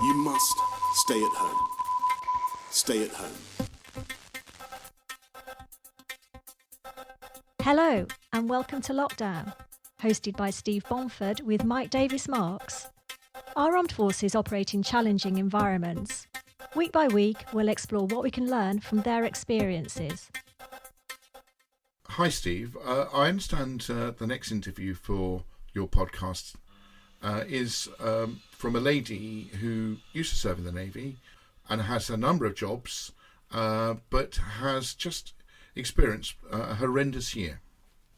You must stay at home. Stay at home. Hello, and welcome to Lockdown, hosted by Steve Bomford with Mike Davis-Marks. Our armed forces operate in challenging environments. Week by week, we'll explore what we can learn from their experiences. Hi, Steve. I understand the next interview for your podcast is from a lady who used to serve in the Navy and has a number of jobs, but has just experienced a horrendous year.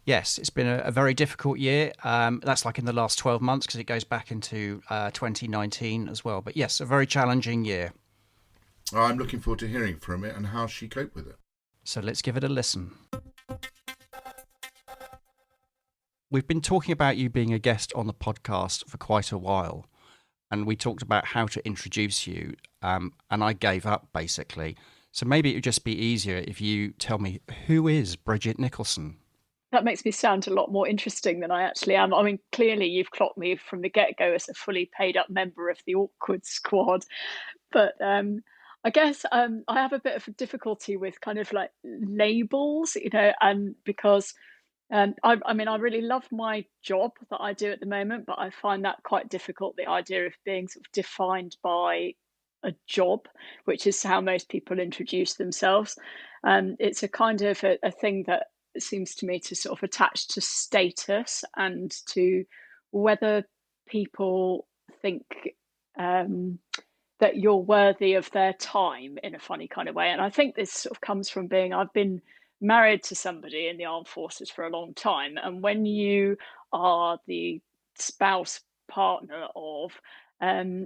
Yes, it's been a very difficult year. That's like in the last 12 months because it goes back into 2019 as well. But yes, a very challenging year. I'm looking forward to hearing from it and how she coped with it. So let's give it a listen. We've been talking about you being a guest on the podcast for quite a while, and we talked about how to introduce you, and I gave up, basically. So maybe it would just be easier if you tell me, who is Bridget Nicholson? That makes me sound a lot more interesting than I actually am. I mean, clearly you've clocked me from the get-go as a fully paid-up member of the Awkward Squad, but I guess I have a bit of a difficulty with kind of like labels, and because I mean, I really love my job that I do at the moment, but I find that quite difficult, the idea of being sort of defined by a job, which is how most people introduce themselves. It's a kind of a thing that seems to me to sort of attach to status and to whether people think that you're worthy of their time in a funny kind of way. And I think this sort of comes from I've been married to somebody in the armed forces for a long time, and when you are the spouse partner of,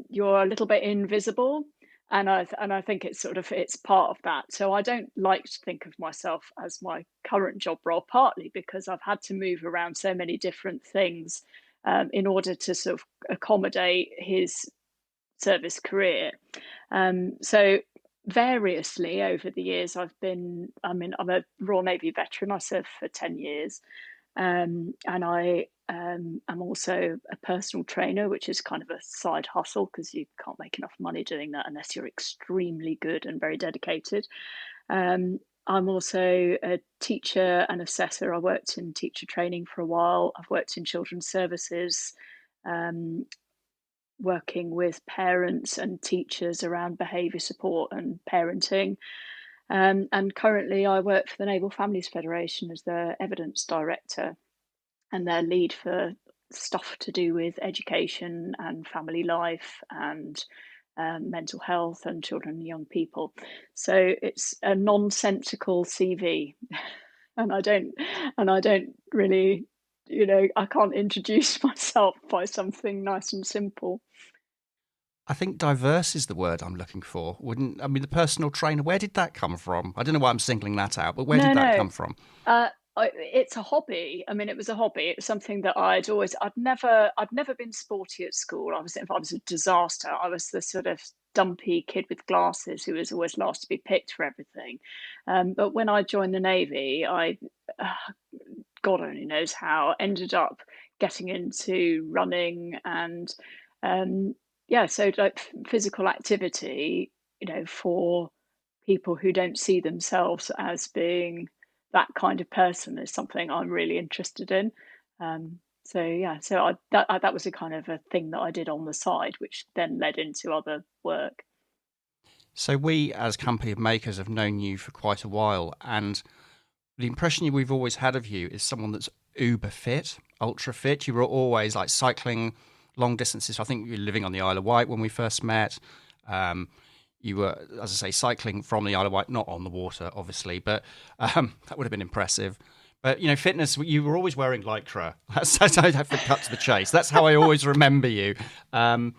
you're a little bit invisible, and I think it's part of that. So I don't like to think of myself as my current job role, partly because I've had to move around so many different things in order to sort of accommodate his service career. So variously over the years, I'm a Royal Navy veteran. I served for 10 years. And I am also a personal trainer, which is kind of a side hustle because you can't make enough money doing that unless you're extremely good and very dedicated. I'm also a teacher and assessor. I worked in teacher training for a while. I've worked in children's services, working with parents and teachers around behaviour support and parenting. And currently I work for the Naval Families Federation as their evidence director and their lead for stuff to do with education and family life and mental health and children and young people. So it's a nonsensical CV. and I don't really, I can't introduce myself by something nice and simple. I think diverse is the word I'm looking for. The personal trainer, where did that come from? I don't know why I'm singling that out, but where did that come from? It's a hobby. I mean, it was a hobby. It was something that I'd never been sporty at school. I was a disaster. I was the sort of dumpy kid with glasses who was always last to be picked for everything. But when I joined the Navy, God only knows how, ended up getting into running and so like physical activity, for people who don't see themselves as being that kind of person is something I'm really interested in. That was a kind of a thing that I did on the side, which then led into other work. So we, as Company of Makers, have known you for quite a while, and the impression we've always had of you is someone that's uber fit, ultra fit. You were always like cycling long distances. I think you were living on the Isle of Wight when we first met. You were, as I say, cycling from the Isle of Wight, not on the water, obviously, but that would have been impressive. But, fitness, you were always wearing Lycra. That's how I have to cut to the chase. That's how I always remember you. And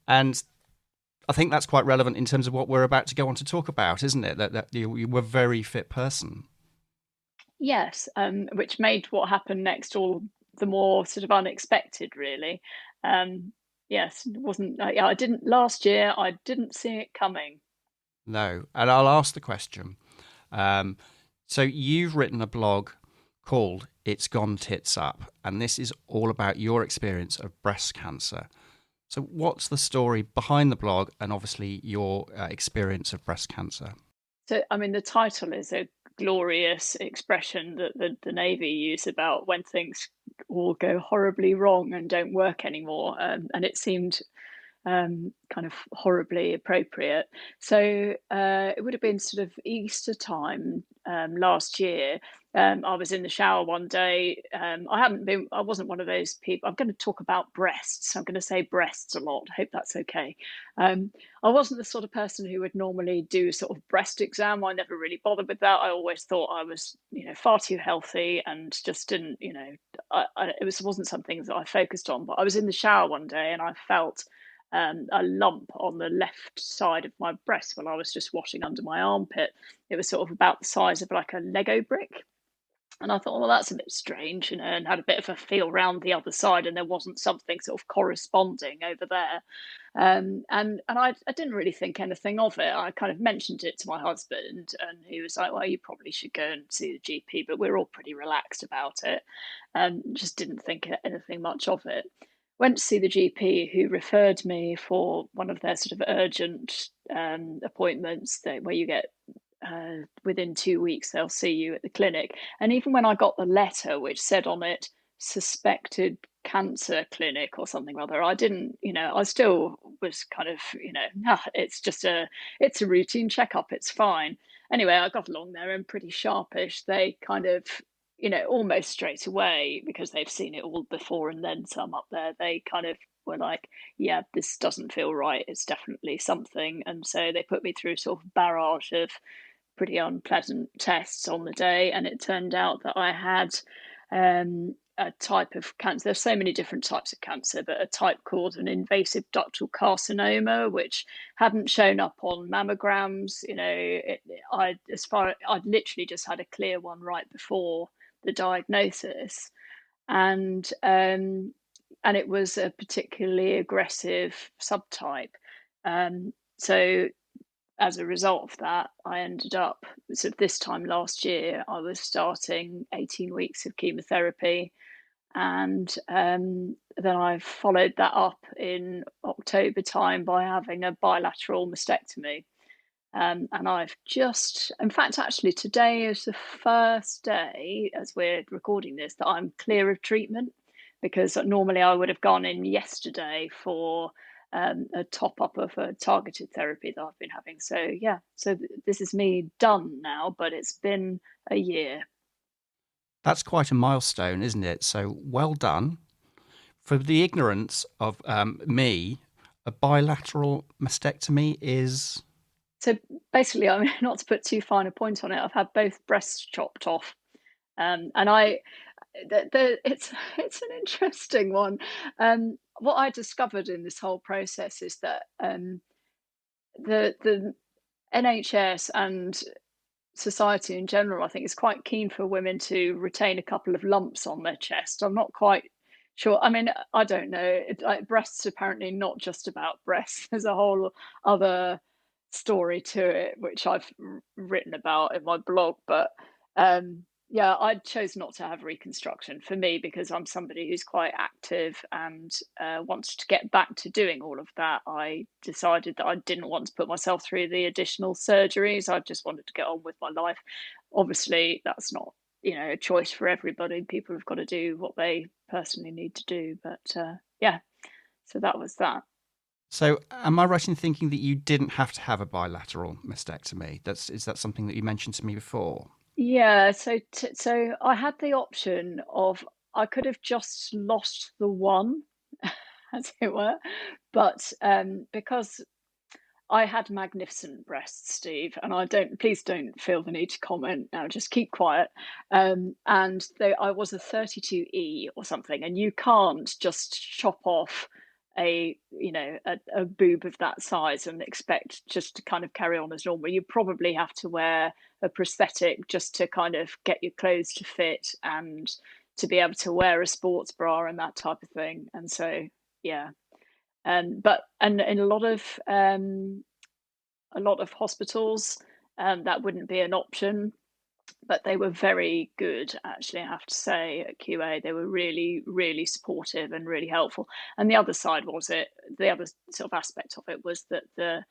I think that's quite relevant in terms of what we're about to go on to talk about, isn't it? That you were a very fit person. Yes, which made what happened next all the more sort of unexpected, really. Yes, it wasn't. I didn't last year. I didn't see it coming. No, and I'll ask the question. So you've written a blog called "It's Gone Tits Up," and this is all about your experience of breast cancer. So what's the story behind the blog and obviously your experience of breast cancer? So, I mean, the title is a glorious expression that the Navy use about when things all go horribly wrong and don't work anymore. And it seemed kind of horribly appropriate. So it would have been sort of Easter time last year. I was in the shower one day. I wasn't one of those people. I'm going to talk about breasts. I'm going to say breasts a lot. I hope that's okay. I wasn't the sort of person who would normally do sort of breast exam. I never really bothered with that. I always thought I was, far too healthy and just didn't, it wasn't something that I focused on. But I was in the shower one day and I felt a lump on the left side of my breast when I was just washing under my armpit. It was sort of about the size of like a Lego brick. And I thought, well, that's a bit strange, and had a bit of a feel round the other side, and there wasn't something sort of corresponding over there. And I didn't really think anything of it. I kind of mentioned it to my husband, and he was like, well, you probably should go and see the GP, but we're all pretty relaxed about it, and just didn't think anything much of it. Went to see the GP, who referred me for one of their sort of urgent appointments where you get within 2 weeks they'll see you at the clinic. And even when I got the letter which said on it suspected cancer clinic or something or other, I didn't, I still was kind of, it's a routine checkup, it's fine. Anyway, I got along there and pretty sharpish. They kind of, almost straight away, because they've seen it all before and then some up there, they kind of were like, yeah, this doesn't feel right, it's definitely something. And so they put me through sort of barrage of pretty unpleasant tests on the day, and it turned out that I had a type of cancer. There's so many different types of cancer, but a type called an invasive ductal carcinoma, which hadn't shown up on mammograms. I'd literally just had a clear one right before the diagnosis, and it was a particularly aggressive subtype. So as a result of that, I ended up, so this time last year, I was starting 18 weeks of chemotherapy. And then I followed that up in October time by having a bilateral mastectomy. And I've in fact, actually, today is the first day, as we're recording this, that I'm clear of treatment, because normally I would have gone in yesterday for a top up of a targeted therapy that I've been having. So yeah, this is me done now, but it's been a year. That's quite a milestone, isn't it? So well done. For the ignorance of me, a bilateral mastectomy is... So basically, I mean, not to put too fine a point on it, I've had both breasts chopped off. And it's an interesting one. What I discovered in this whole process is that the NHS and society in general, I think, is quite keen for women to retain a couple of lumps on their chest. I'm not quite sure. I mean, I don't know. Breasts apparently not just about breasts. There's a whole other story to it, which I've written about in my blog. But yeah, I chose not to have reconstruction for me, because I'm somebody who's quite active and wants to get back to doing all of that. I decided that I didn't want to put myself through the additional surgeries. I just wanted to get on with my life. Obviously, that's not, a choice for everybody. People have got to do what they personally need to do. But yeah, so that was that. So am I right in thinking that you didn't have to have a bilateral mastectomy? Is that something that you mentioned to me before? Yeah, so I had the option of, I could have just lost the one, as it were, but because I had magnificent breasts, Steve, and please don't feel the need to comment now, just keep quiet. And I was a 32E or something, and you can't just chop off a boob of that size and expect just to kind of carry on as normal. You probably have to wear a prosthetic just to kind of get your clothes to fit and to be able to wear a sports bra and that type of thing. And so yeah, but in a lot of hospitals that wouldn't be an option. But they were very good, actually, I have to say, at QA. They were really, really supportive and really helpful. And the other side was the other sort of aspect of it was that the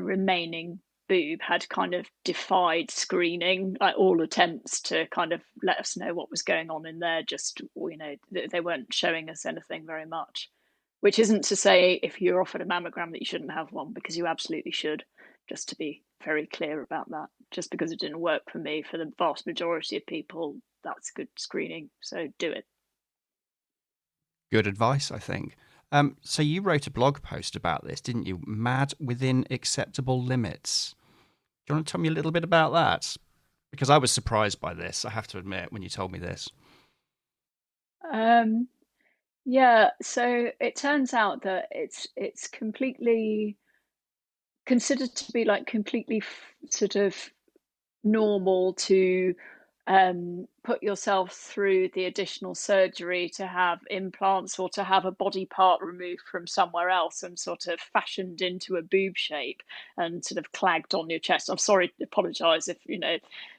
remaining boob had kind of defied screening, like all attempts to kind of let us know what was going on in there. Just, they weren't showing us anything very much. Which isn't to say if you're offered a mammogram that you shouldn't have one, because you absolutely should, just to be very clear about that. Just because it didn't work for me, for the vast majority of people, that's good screening, so do it. Good advice, I think. So you wrote a blog post about this, didn't you? Mad Within Acceptable Limits. Do you want to tell me a little bit about that? Because I was surprised by this, I have to admit, when you told me this. Yeah, so it turns out that it's completely considered to be like completely sort of normal to put yourself through the additional surgery to have implants or to have a body part removed from somewhere else and sort of fashioned into a boob shape and sort of clagged on your chest. I'm sorry to apologize if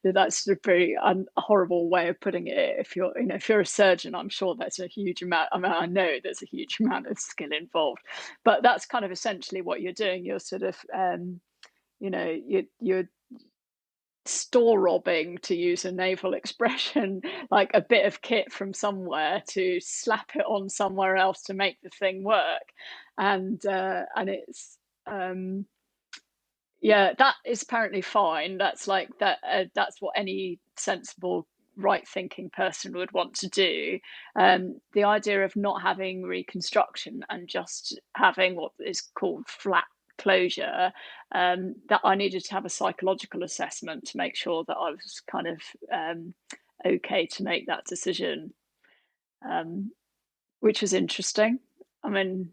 that's a very horrible way of putting it. If you're a surgeon, I'm sure there's a huge amount. I know there's a huge amount of skill involved, but that's kind of essentially what you're doing. You're sort of you're store robbing, to use a naval expression, like a bit of kit from somewhere to slap it on somewhere else to make the thing work. And it's that is apparently fine. That's like that. That's what any sensible, right-thinking person would want to do. The idea of not having reconstruction and just having what is called flat closure, that I needed to have a psychological assessment to make sure that I was kind of okay to make that decision, which was interesting. I mean,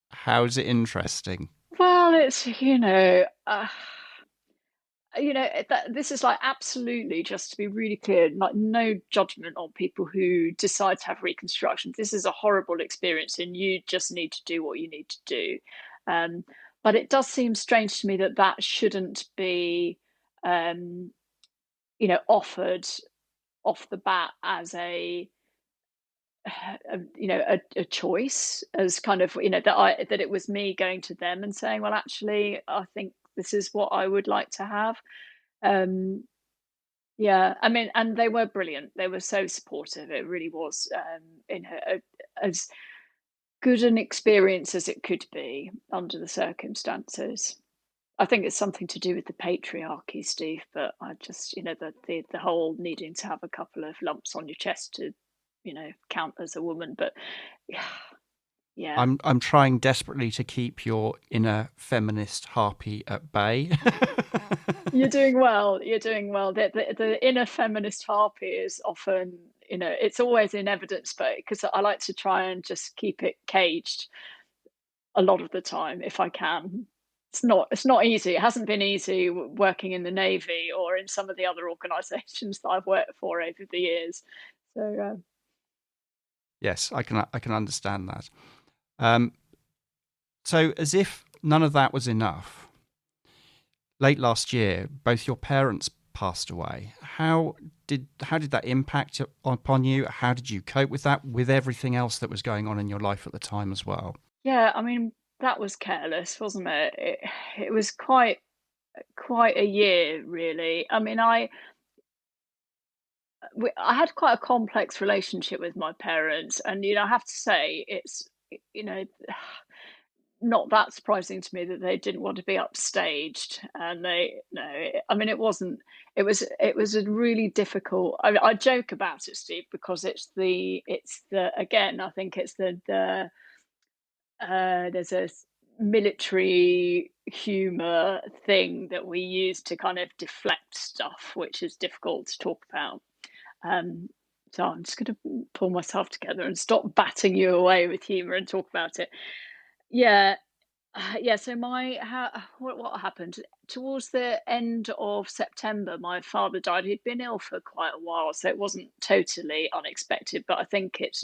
how's it interesting? Well, it's this is like absolutely, just to be really clear, like no judgment on people who decide to have reconstruction. This is a horrible experience and you just need to do what you need to do. But it does seem strange to me that shouldn't be, offered off the bat as a choice, as kind of, that it was me going to them and saying, well, actually, I think this is what I would like to have. Yeah, I mean, and they were brilliant. They were so supportive. It really was, as good an experience as it could be under the circumstances. I think it's something to do with the patriarchy, Steve, but I just, the whole needing to have a couple of lumps on your chest to, count as a woman. But yeah. I'm trying desperately to keep your inner feminist harpy at bay. You're doing well. The inner feminist harpy is often, it's always in evidence, but because I like to try and just keep it caged a lot of the time if I can. It's not easy. It hasn't been easy working in the Navy or in some of the other organisations that I've worked for over the years. So yes, I can understand that. So as if none of that was enough, late last year, both your parents passed away. How did that impact upon you? How did you cope with that, with everything else that was going on in your life at the time as well? Yeah, I mean, that was careless, wasn't it? It was quite a year, really. I mean, I had quite a complex relationship with my parents, and I have to say, it's not that surprising to me that they didn't want to be upstaged, and it wasn't. It was a really difficult. I joke about it, Steve, because it's the again. I think it's the there's a military humor thing that we use to kind of deflect stuff, which is difficult to talk about. So I'm just going to pull myself together and stop batting you away with humor and talk about it. Yeah. So what happened towards the end of September? My father died. He'd been ill for quite a while, so it wasn't totally unexpected. But I think it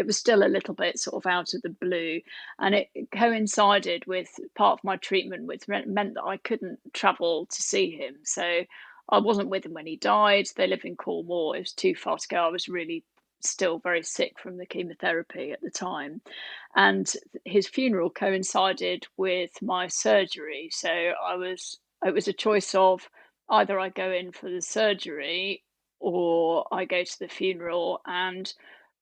was still a little bit sort of out of the blue, and it coincided with part of my treatment, which meant that I couldn't travel to see him. So I wasn't with him when he died. They live in Cornwall. It was too far to go. I was really still very sick from the chemotherapy at the time. And his funeral coincided with my surgery. So it was a choice of either I go in for the surgery or I go to the funeral. And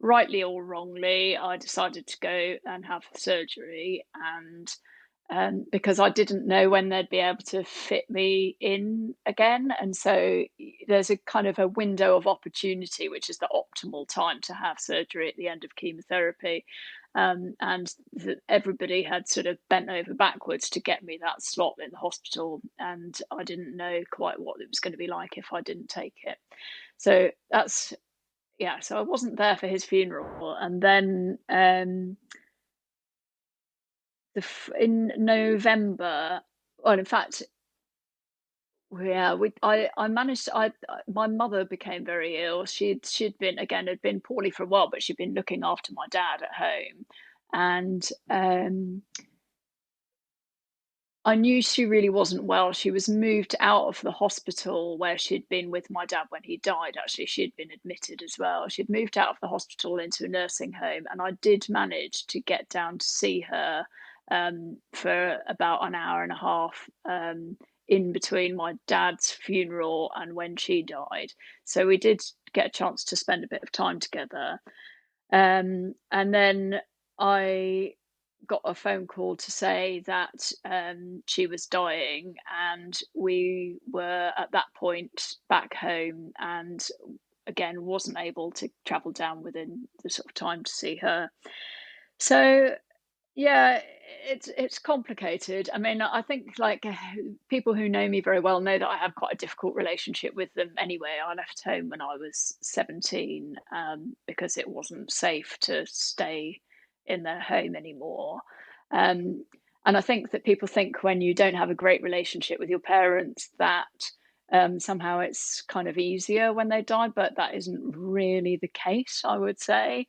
rightly or wrongly, I decided to go and have the surgery. And because I didn't know when they'd be able to fit me in again. And so there's a kind of a window of opportunity, which is the optimal time to have surgery at the end of chemotherapy. Everybody had sort of bent over backwards to get me that slot in the hospital. And I didn't know quite what it was going to be like if I didn't take it. So that's, yeah, so I wasn't there for his funeral. And then in November, well, in fact, yeah, I managed. My mother became very ill. She'd been again had been poorly for a while, but she'd been looking after my dad at home, and I knew she really wasn't well. She was moved out of the hospital where she'd been with my dad when he died. Actually, she'd been admitted as well. She'd moved out of the hospital into a nursing home, and I did manage to get down to see her for about an hour and a half in between my dad's funeral and when she died. So we did get a chance to spend a bit of time together. And then I got a phone call to say that she was dying, and we were at that point back home, and again wasn't able to travel down within the sort of time to see her. So yeah, it's complicated. I mean, I think like people who know me very well know that I have quite a difficult relationship with them anyway. I left home when I was 17 because it wasn't safe to stay in their home anymore. And I think that people think when you don't have a great relationship with your parents that somehow it's kind of easier when they die, but that isn't really the case, I would say.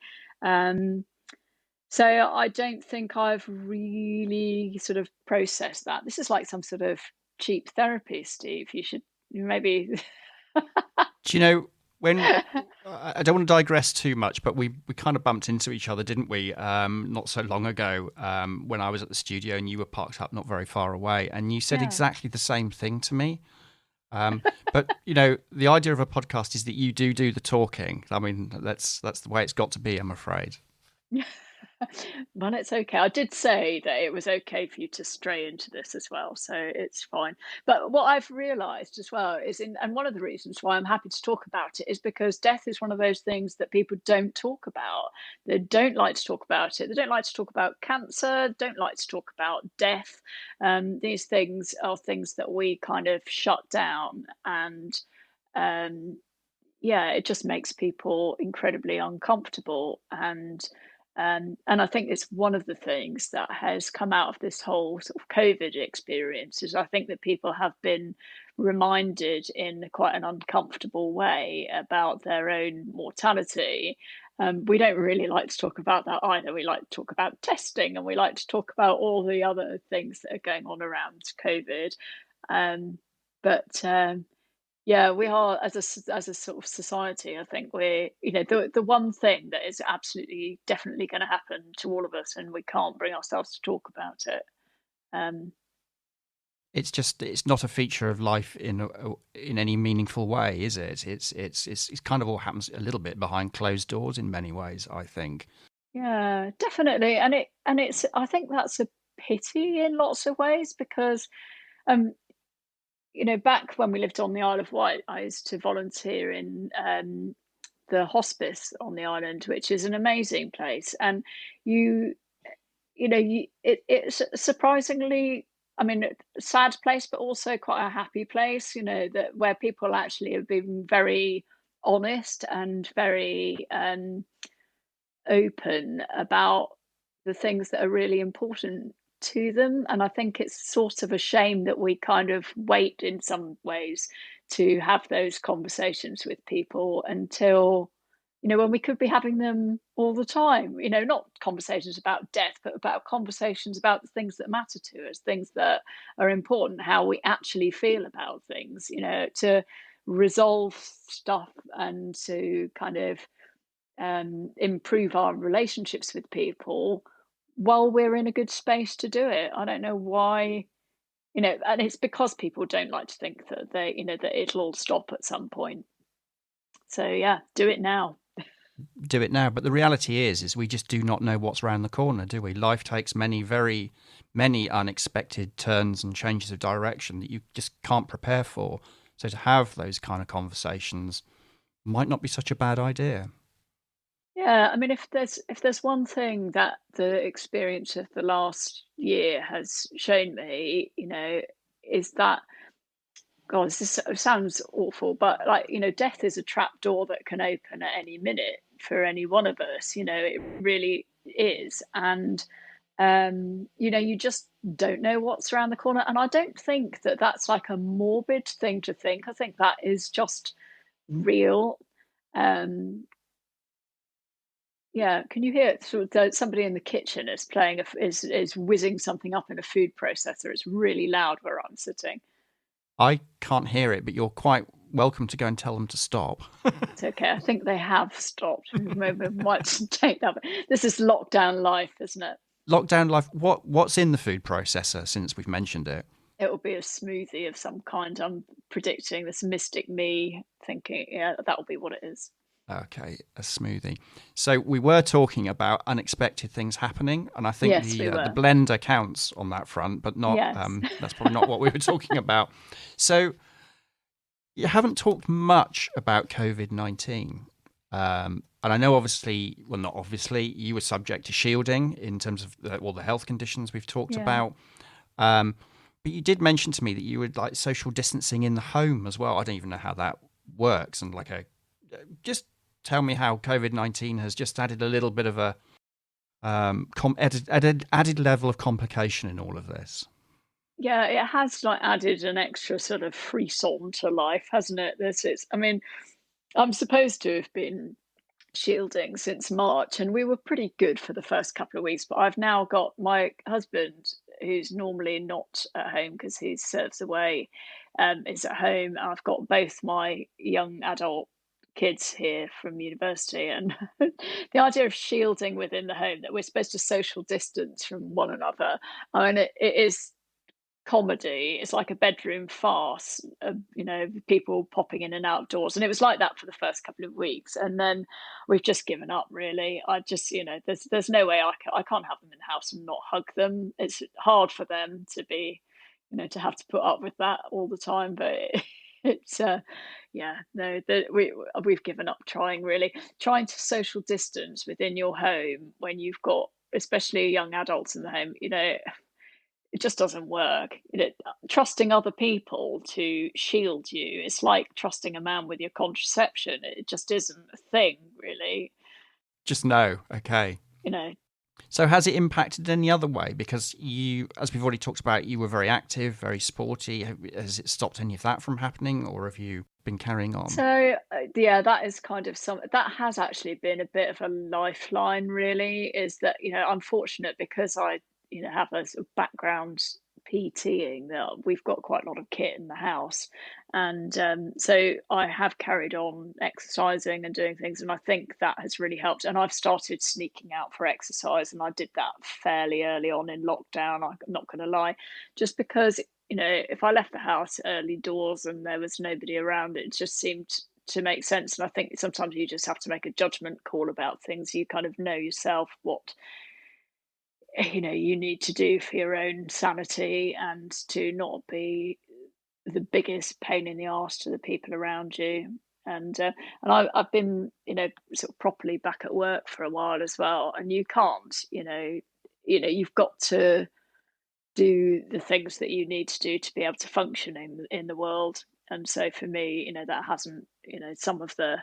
So I don't think I've really sort of processed that. This is like some sort of cheap therapy, Steve. You should maybe. Do you know when? I don't want to digress too much, but we kind of bumped into each other, didn't we? Not so long ago, when I was at the studio and you were parked up not very far away, and you said exactly the same thing to me. But you know, the idea of a podcast is that you do the talking. I mean, that's the way it's got to be, I'm afraid. Well, it's okay. I did say that it was okay for you to stray into this as well, so it's fine. But what I've realised as well is, and one of the reasons why I'm happy to talk about it is because death is one of those things that people don't talk about. They don't like to talk about it. They don't like to talk about cancer. Don't like to talk about death. These things are things that we kind of shut down, and yeah, it just makes people incredibly uncomfortable. And I think it's one of the things that has come out of this whole sort of COVID experience is I think that people have been reminded in quite an uncomfortable way about their own mortality. We don't really like to talk about that either. We like to talk about testing, and we like to talk about all the other things that are going on around COVID. But yeah, we are as a sort of society. I think we're, you know, the one thing that is absolutely definitely going to happen to all of us, and we can't bring ourselves to talk about it. It's not a feature of life in any meaningful way, is it? It's kind of all happens a little bit behind closed doors in many ways, I think. Yeah, definitely, and it's I think that's a pity in lots of ways because. You know, back when we lived on the Isle of Wight, I used to volunteer in the hospice on the island, which is an amazing place. And it's surprisingly, I mean, a sad place, but also quite a happy place. You know, that where people actually have been very honest and very open about the things that are really important to them. And I think it's sort of a shame that we kind of wait in some ways to have those conversations with people until, you know, when we could be having them all the time, you know, not conversations about death, but about conversations about the things that matter to us, things that are important, how we actually feel about things, you know, to resolve stuff and to kind of improve our relationships with people while we're in a good space to do it. I don't know why, and it's because people don't like to think that that it'll all stop at some point. So yeah, do it now. Do it now. But the reality is we just do not know what's around the corner, do we? Life takes many unexpected turns and changes of direction that you just can't prepare for. So to have those kind of conversations might not be such a bad idea. Yeah, I mean, if there's one thing that the experience of the last year has shown me, is that, God, this sounds awful, but like, death is a trap door that can open at any minute for any one of us. It really is. And, you just don't know what's around the corner. And I don't think that that's like a morbid thing to think. I think that is just real. Yeah, can you hear it? Sort of, somebody in the kitchen is playing is whizzing something up in a food processor. It's really loud where I'm sitting. I can't hear it, but you're quite welcome to go and tell them to stop. It's okay. I think they have stopped. Maybe might take that. This is lockdown life, isn't it? Lockdown life. What's in the food processor? Since we've mentioned it, it will be a smoothie of some kind. I'm predicting this mystic me thinking, yeah, that will be what it is. Okay, a smoothie. So we were talking about unexpected things happening, and I think Yes, the we were. blender counts on that front, but not. Yes. That's probably not what we were talking about. So you haven't talked much about COVID-19, and I know obviously, well, not obviously, you were subject to shielding in terms of all the health conditions we've talked about. But you did mention to me that you would like social distancing in the home as well. I don't even know how that works, and just tell me how COVID-19 has just added a little bit of a added level of complication in all of this. Yeah, it has added an extra sort of frisson to life, hasn't it? I mean, I'm supposed to have been shielding since March, and we were pretty good for the first couple of weeks. But I've now got my husband, who's normally not at home because he serves away, is at home. I've got both my young adult kids here from university, and the idea of shielding within the home, that we're supposed to social distance from one another. I mean, it is comedy. It's like a bedroom farce, people popping in and outdoors, and it was like that for the first couple of weeks, and then we've just given up. Really, I just, there's no way I can't have them in the house and not hug them. It's hard for them to be, to have to put up with that all the time, but it's we've given up trying to social distance within your home when you've got especially young adults in the home. It just doesn't work. Trusting other people to shield you, it's like trusting a man with your contraception. It just isn't a thing, really. Just no. Okay. So has it impacted any other way? Because you, as we've already talked about, you were very active, very sporty. Has it stopped any of that from happening, or have you been carrying on? So that is kind of that has actually been a bit of a lifeline, really, is that, I'm fortunate because I, have a sort of background PTing, that we've got quite a lot of kit in the house. And so I have carried on exercising and doing things, and I think that has really helped. And I've started sneaking out for exercise, and I did that fairly early on in lockdown, I'm not going to lie, just because, if I left the house early doors and there was nobody around, it just seemed to make sense. And I think sometimes you just have to make a judgment call about things. You kind of know yourself what you need to do for your own sanity, and to not be the biggest pain in the arse to the people around you. And I've been, sort of properly back at work for a while as well. And you can't, you've got to do the things that you need to do to be able to function in the world. And so for me, that hasn't, some of the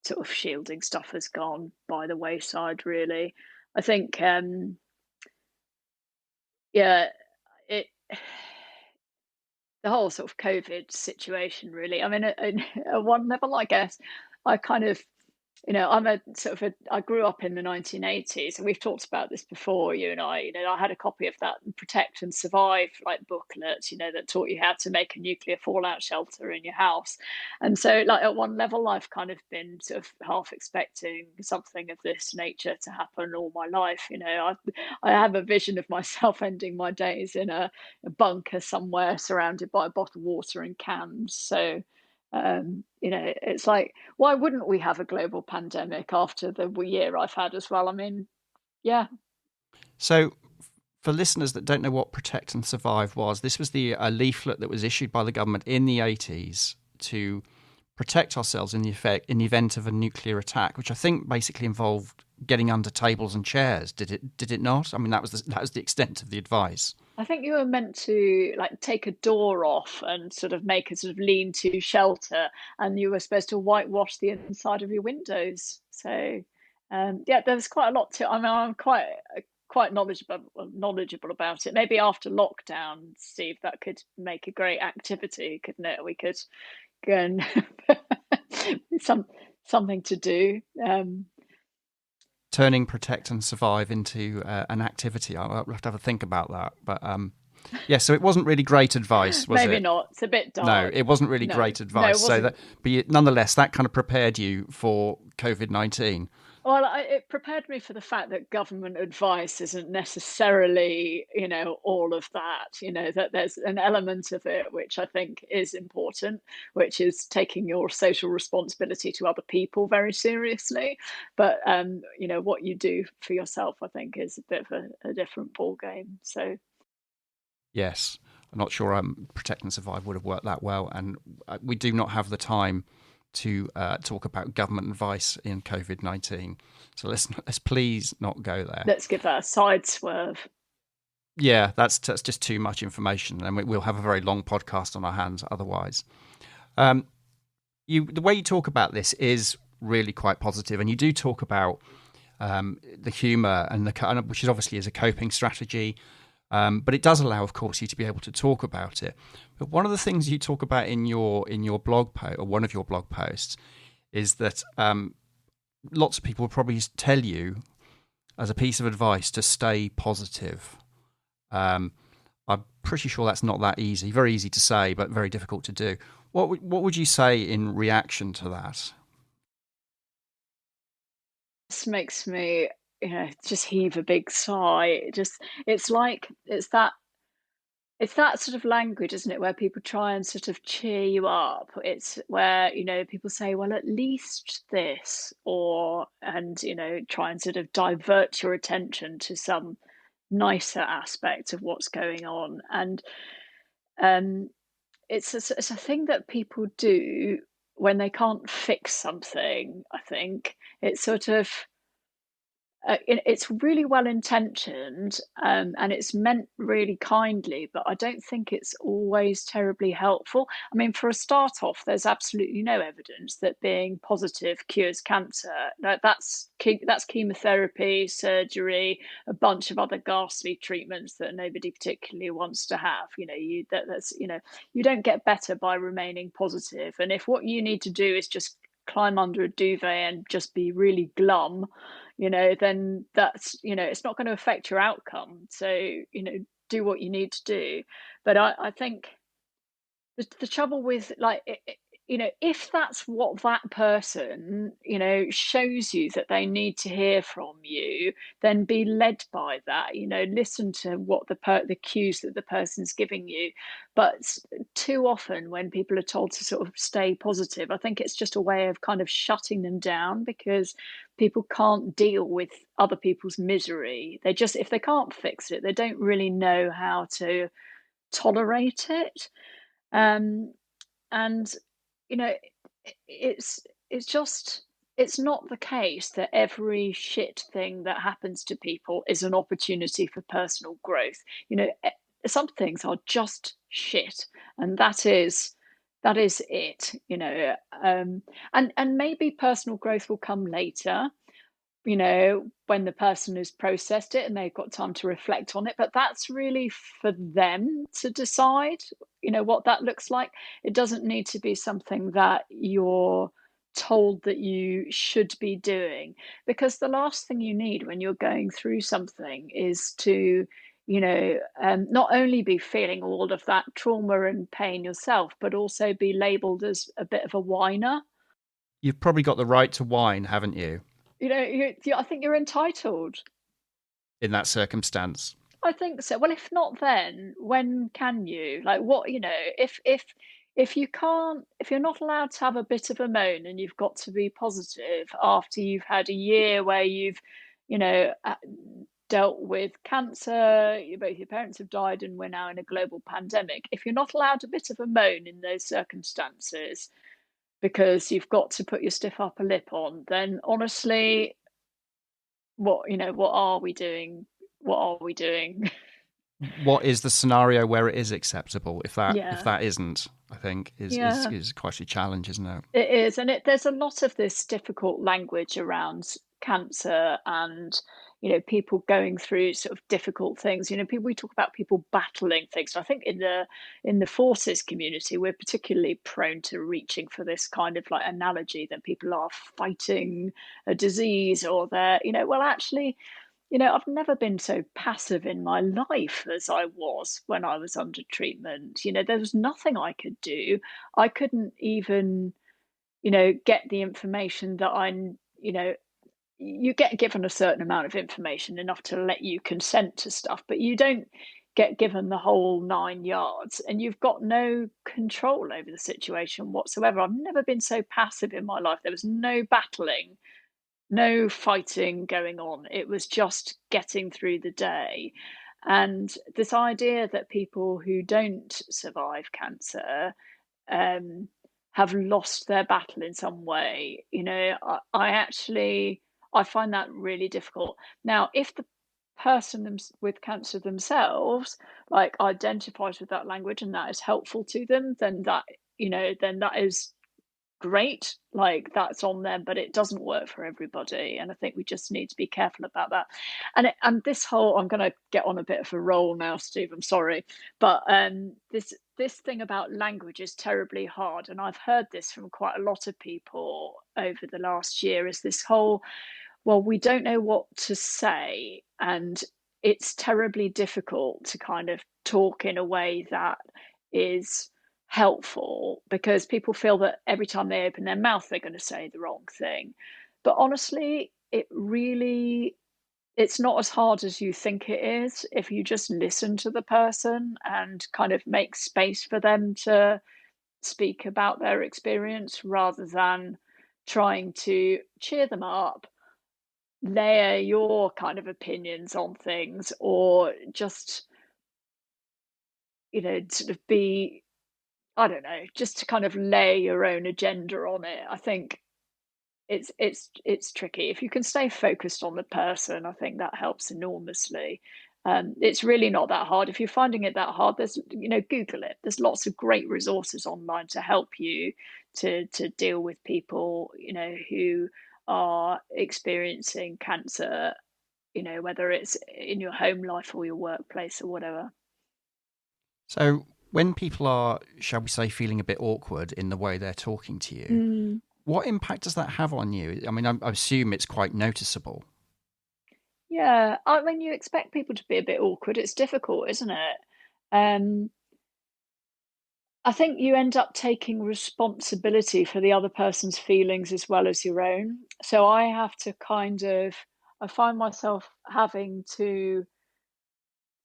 sort of shielding stuff has gone by the wayside, really. I think, the whole sort of COVID situation, really. I mean, at one level, I guess, I kind of I'm I grew up in the 1980s, and we've talked about this before, you and I. I had a copy of that Protect and Survive booklet, that taught you how to make a nuclear fallout shelter in your house. And so, at one level, I've kind of been sort of half expecting something of this nature to happen all my life. I have a vision of myself ending my days in a bunker somewhere, surrounded by bottled water and cans. So. It's like, why wouldn't we have a global pandemic after the year I've had as well? I mean, yeah. So, for listeners that don't know what Protect and Survive was, this was a leaflet that was issued by the government in the 80s to protect ourselves in the event of a nuclear attack, which I think basically involved getting under tables and chairs. Did it not? I mean, that was the extent of the advice. I think you were meant to take a door off and sort of make a sort of lean-to shelter, and you were supposed to whitewash the inside of your windows. So, there's quite a lot to. I mean, I'm quite knowledgeable about it. Maybe after lockdown, Steve, that could make a great activity, couldn't it? We could go and something to do. Turning Protect and Survive into an activity. I'll have to have a think about that. But so it wasn't really great advice, was it? Maybe not. It's a bit dark. No, it wasn't really great advice. But nonetheless, that kind of prepared you for COVID-19. Well, it prepared me for the fact that government advice isn't necessarily, all of that, that there's an element of it which I think is important, which is taking your social responsibility to other people very seriously. But, what you do for yourself, I think, is a bit of a different ballgame. So. Yes, I'm not sure Protect and Survive would have worked that well. And we do not have the time to talk about government advice in COVID-19. So let's please not go there. Let's give that a side swerve. Yeah, that's just too much information, and we'll have a very long podcast on our hands otherwise. The way you talk about this is really quite positive, and you do talk about the humour which is obviously is a coping strategy. But it does allow, of course, you to be able to talk about it. But one of the things you talk about in your blog post, or one of your blog posts, is that lots of people will probably tell you as a piece of advice to stay positive. I'm pretty sure that's not that easy. Very easy to say, but very difficult to do. What would you say in reaction to that? This makes me just heave a big sigh. It's that sort of language, isn't it, where people try and sort of cheer you up. It's where people say, well, at least this, and try and sort of divert your attention to some nicer aspect of what's going on. And it's a thing that people do when they can't fix something. I think it's sort of it's really well intentioned, and it's meant really kindly, but I don't think it's always terribly helpful. I mean, for a start off, there's absolutely no evidence that being positive cures cancer. That's chemotherapy, surgery, a bunch of other ghastly treatments that nobody particularly wants to have. You don't get better by remaining positive. And if what you need to do is just climb under a duvet and just be really glum, then that's, it's not going to affect your outcome. So, do what you need to do. But I think the trouble with if that's what that person, shows you that they need to hear from you, then be led by that, listen to what the cues that the person's giving you. But too often when people are told to sort of stay positive, I think it's just a way of kind of shutting them down, because people can't deal with other people's misery. If they can't fix it, they don't really know how to tolerate it. And it's not the case that every shit thing that happens to people is an opportunity for personal growth. Some things are just shit, and that is it. And maybe personal growth will come later, when the person has processed it and they've got time to reflect on it. But that's really for them to decide, what that looks like. It doesn't need to be something that you're told that you should be doing, because the last thing you need when you're going through something is to, not only be feeling all of that trauma and pain yourself, but also be labeled as a bit of a whiner. You've probably got the right to whine, haven't you, I think you're entitled. in that circumstance? I think so. Well, if not then, when can you? Like what, if you can't, if you're not allowed to have a bit of a moan and you've got to be positive after you've had a year where you've, you know, uh, dealt with cancer, both your parents have died and we're now in a global pandemic. If you're not allowed a bit of a moan in those circumstances because you've got to put your stiff upper lip on, then honestly, what are we doing? What are we doing? What is the scenario where it is acceptable? If Yeah. that isn't, I think Yeah. is quite a challenge, isn't it? It is, and there's a lot of this difficult language around cancer and people going through sort of difficult things. People, we talk about people battling things. I think in the forces community, we're particularly prone to reaching for this kind of like analogy that people are fighting a disease or they're well actually. I've never been so passive in my life as I was when I was under treatment. There was nothing I could do. I couldn't even get the information that you get given a certain amount of information, enough to let you consent to stuff, but you don't get given the whole 9 yards, and you've got no control over the situation whatsoever. I've never been so passive in my life. There was no battling, no fighting going on. It was just getting through the day. And this idea that people who don't survive cancer um, have lost their battle in some way. I find that really difficult. Now, if the person with cancer themselves like identifies with that language and that is helpful to them, then that is great. Like that's on them, but it doesn't work for everybody, and I think we just need to be careful about that. And this whole, I'm going to get on a bit of a roll now, Steve, I'm sorry, but this thing about language is terribly hard, and I've heard this from quite a lot of people over the last year, is this whole, well, we don't know what to say, and it's terribly difficult to kind of talk in a way that is helpful, because people feel that every time they open their mouth they're going to say the wrong thing. But honestly, it's not as hard as you think it is if you just listen to the person and kind of make space for them to speak about their experience, rather than trying to cheer them up, layer your kind of opinions on things, or just sort of be, I don't know, just to kind of lay your own agenda on it. I think it's tricky. If you can stay focused on the person, I think that helps enormously. It's really not that hard. If you're finding it that hard, there's Google it. There's lots of great resources online to help you to deal with people who are experiencing cancer. Whether it's in your home life or your workplace or whatever. So when people are, shall we say, feeling a bit awkward in the way they're talking to you, what impact does that have on you? I mean, I assume it's quite noticeable. Yeah, I mean, you expect people to be a bit awkward. It's difficult, isn't it? I think you end up taking responsibility for the other person's feelings as well as your own. So I find myself having to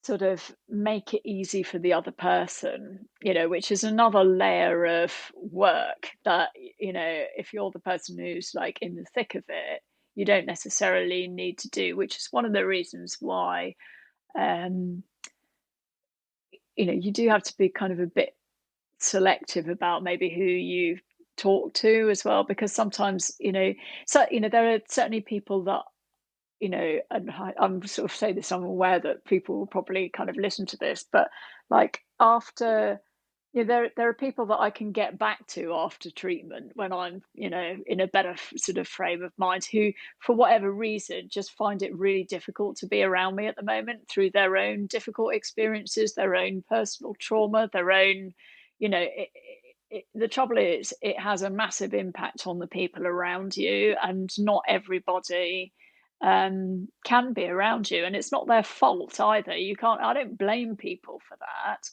sort of make it easy for the other person, which is another layer of work that, if you're the person who's like in the thick of it, you don't necessarily need to do, which is one of the reasons why, you do have to be kind of a bit selective about maybe who you talk to as well, because sometimes, there are certainly people that, and I'm sort of saying this, I'm aware that people will probably kind of listen to this, but like after, there are people that I can get back to after treatment when I'm, in a better sort of frame of mind, who, for whatever reason, just find it really difficult to be around me at the moment through their own difficult experiences, their own personal trauma, their own, the trouble is, it has a massive impact on the people around you, and not everybody can be around you, and it's not their fault either. You can't. I don't blame people for that.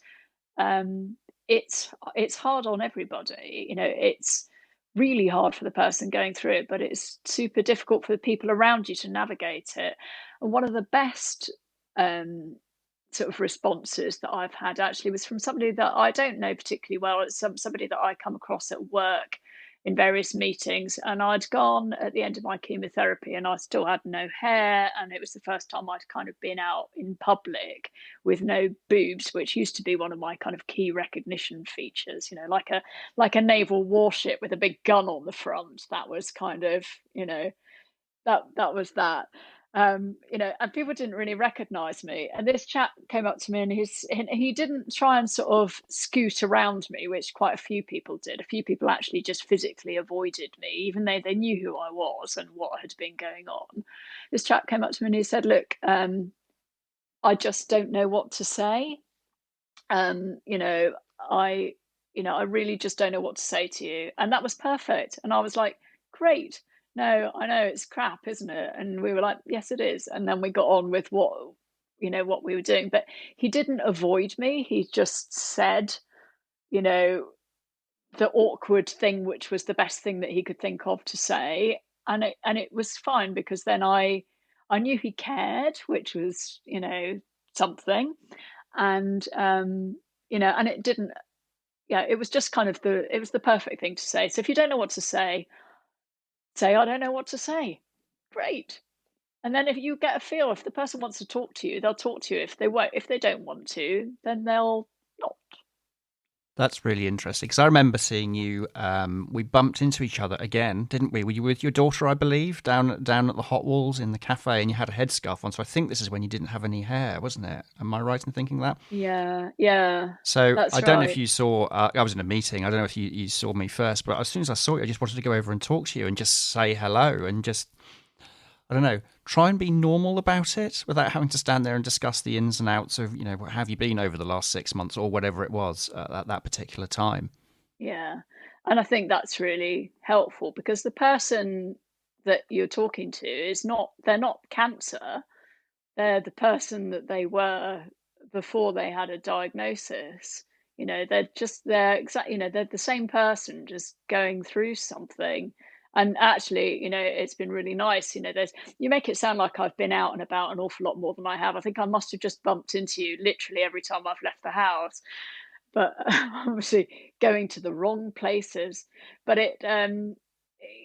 Um, it's hard on everybody. It's really hard for the person going through it, but it's super difficult for the people around you to navigate it. And one of the best sort of responses that I've had actually was from somebody that I don't know particularly well. It's somebody that I come across at work in various meetings, and I'd gone at the end of my chemotherapy and I still had no hair, and it was the first time I'd kind of been out in public with no boobs, which used to be one of my kind of key recognition features, like a naval warship with a big gun on the front. That was kind of, that was that. And people didn't really recognize me. And this chap came up to me, and he didn't try and sort of scoot around me, which quite a few people did. A few people actually just physically avoided me, even though they knew who I was and what had been going on. This chap came up to me and he said, "Look, I just don't know what to say. I really just don't know what to say to you." And that was perfect. And I was like, "Great. No, I know it's crap, isn't it?" And we were like, "Yes, it is." And then we got on with what we were doing. But he didn't avoid me. He just said, the awkward thing, which was the best thing that he could think of to say. And it was fine, because then I knew he cared, which was, something. And, and it didn't, yeah, it was just kind of it was the perfect thing to say. So if you don't know what to say, "I don't know what to say." Great. And then if you get a feel, if the person wants to talk to you, they'll talk to you. If they don't want to, then they'll not. That's really interesting, because I remember seeing you. We bumped into each other again, didn't we? Were you with your daughter, I believe, down at the Hot Walls in the cafe, and you had a headscarf on? So I think this is when you didn't have any hair, wasn't it? Am I right in thinking that? Yeah. So That's I don't know if right. you saw. I was in a meeting. I don't know if you saw me first, but as soon as I saw you, I just wanted to go over and talk to you and just say hello and just, I don't know, try and be normal about it without having to stand there and discuss the ins and outs of, what have you been over the last 6 months or whatever it was at that particular time. Yeah. And I think that's really helpful, because the person that you're talking to they're not cancer. They're the person that they were before they had a diagnosis. They're the same person, just going through something. And actually, it's been really nice. You make it sound like I've been out and about an awful lot more than I have. I think I must have just bumped into you literally every time I've left the house, but obviously going to the wrong places. But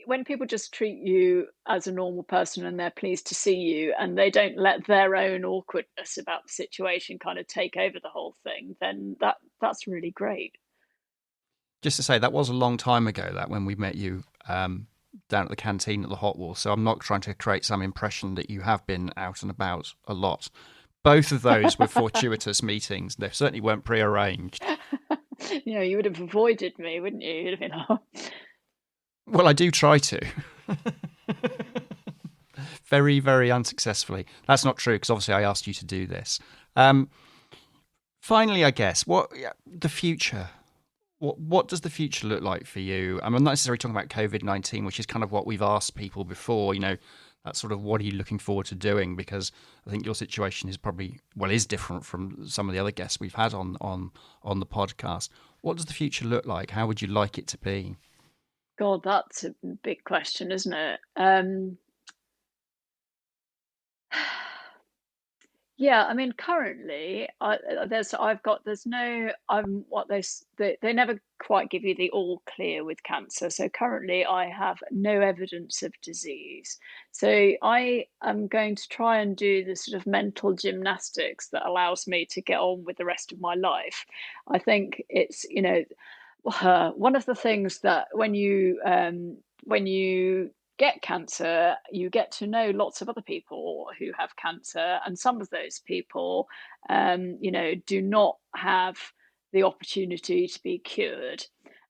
when people just treat you as a normal person and they're pleased to see you, and they don't let their own awkwardness about the situation kind of take over the whole thing, then that's really great. Just to say, that was a long time ago, that when we met you down at the canteen at the Hot Wall. So I'm not trying to create some impression that you have been out and about a lot. Both of those were fortuitous meetings. They certainly weren't prearranged. You would have avoided me, wouldn't you? You'd have been, "Oh." Well, I do try to. Very, very unsuccessfully. That's not true, because obviously I asked you to do this. Finally, I guess, the future? What does the future look like for you? I'm not necessarily talking about COVID-19, which is kind of what we've asked people before, that sort of, what are you looking forward to doing? Because I think your situation is probably, is different from some of the other guests we've had on the podcast. What does the future look like? How would you like it to be? God, that's a big question, isn't it? Yeah, I mean, currently, they never quite give you the all clear with cancer. So currently, I have no evidence of disease. So I am going to try and do the sort of mental gymnastics that allows me to get on with the rest of my life. I think it's, one of the things that when you get cancer, you get to know lots of other people who have cancer, and some of those people, do not have the opportunity to be cured.